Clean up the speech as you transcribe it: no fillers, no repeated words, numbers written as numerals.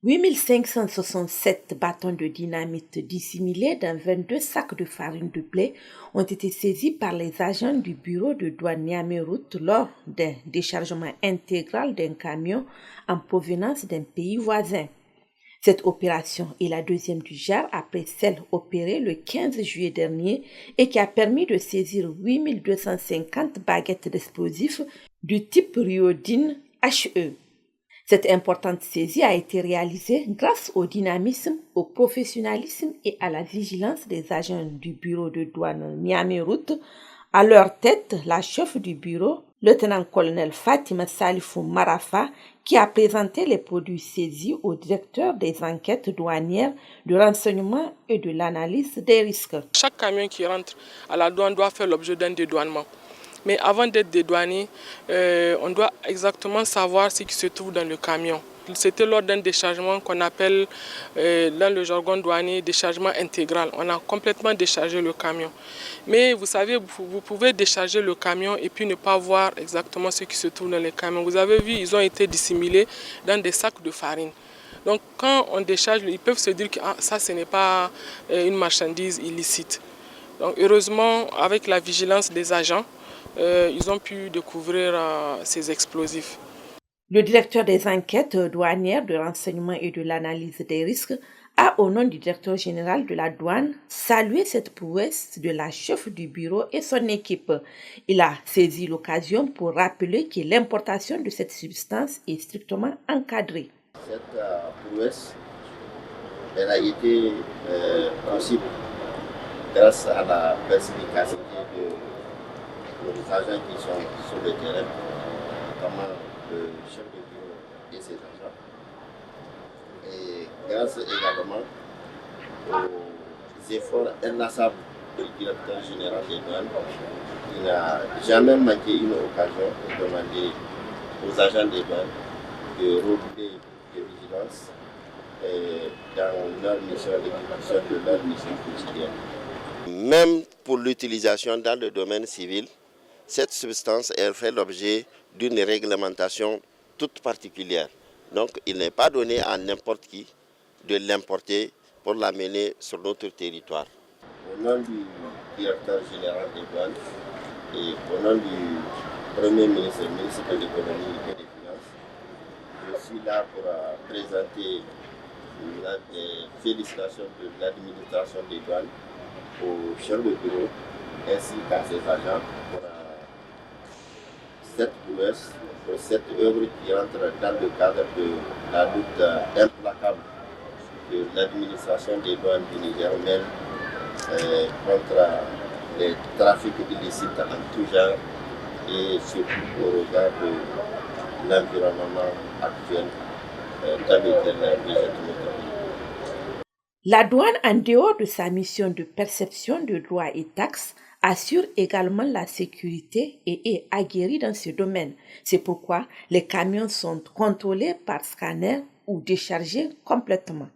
8567 bâtons de dynamite dissimulés dans 22 sacs de farine de blé ont été saisis par les agents du bureau de douane Niamey-Route lors d'un déchargement intégral d'un camion en provenance d'un pays voisin. Cette opération est la deuxième du genre après celle opérée le 15 juillet dernier et qui a permis de saisir 8250 baguettes d'explosifs du type Ryodine HE. Cette importante saisie a été réalisée grâce au dynamisme, au professionnalisme et à la vigilance des agents du bureau de douane Niamey-Route. À leur tête, la chef du bureau, lieutenant-colonel Fatima Salifou Marafa, qui a présenté les produits saisis au directeur des enquêtes douanières, du renseignement et de l'analyse des risques. Chaque camion qui rentre à la douane doit faire l'objet d'un dédouanement. Mais avant d'être dédouané, on doit exactement savoir ce qui se trouve dans le camion. C'était lors d'un déchargement qu'on appelle dans le jargon douanier déchargement intégral. On a complètement déchargé le camion. Mais vous savez, vous pouvez décharger le camion et puis ne pas voir exactement ce qui se trouve dans le camion. Vous avez vu, ils ont été dissimulés dans des sacs de farine. Donc quand on décharge, ils peuvent se dire que ça, ce n'est pas une marchandise illicite. Donc heureusement, avec la vigilance des agents, ils ont pu découvrir ces explosifs. Le directeur des enquêtes douanières, de renseignement et de l'analyse des risques a, au nom du directeur général de la douane, salué cette prouesse de la chef du bureau et son équipe. Il a saisi l'occasion pour rappeler que l'importation de cette substance est strictement encadrée. Cette prouesse, elle a été possible grâce à la perspicacité de nos agents qui sont sur le terrain, notamment le chef de bureau et ses agents. Et grâce également aux efforts inlassables du directeur général des douanes, il n'a jamais manqué une occasion de demander aux agents des douanes de redoubler de vigilance dans leur mission, l'exécution de leur mission quotidienne. Même pour l'utilisation dans le domaine civil, cette substance elle fait l'objet d'une réglementation toute particulière. Donc il n'est pas donné à n'importe qui de l'importer pour l'amener sur notre territoire. Au nom du directeur général des douanes et au nom du Premier ministre de l'économie et des finances, je suis là pour présenter les félicitations de l'administration des douanes au chef de bureau ainsi qu'à ses agents pour cette prouesse, pour cette œuvre qui entre dans le cadre de la lutte implacable de l'administration des douanes du Niger mène contre les trafics illicites en tout genre et surtout au regard de l'environnement actuel dans lequel nous sommes. La douane, en dehors de sa mission de perception de droits et taxes, assure également la sécurité et est aguerrie dans ce domaine. C'est pourquoi les camions sont contrôlés par scanner ou déchargés complètement.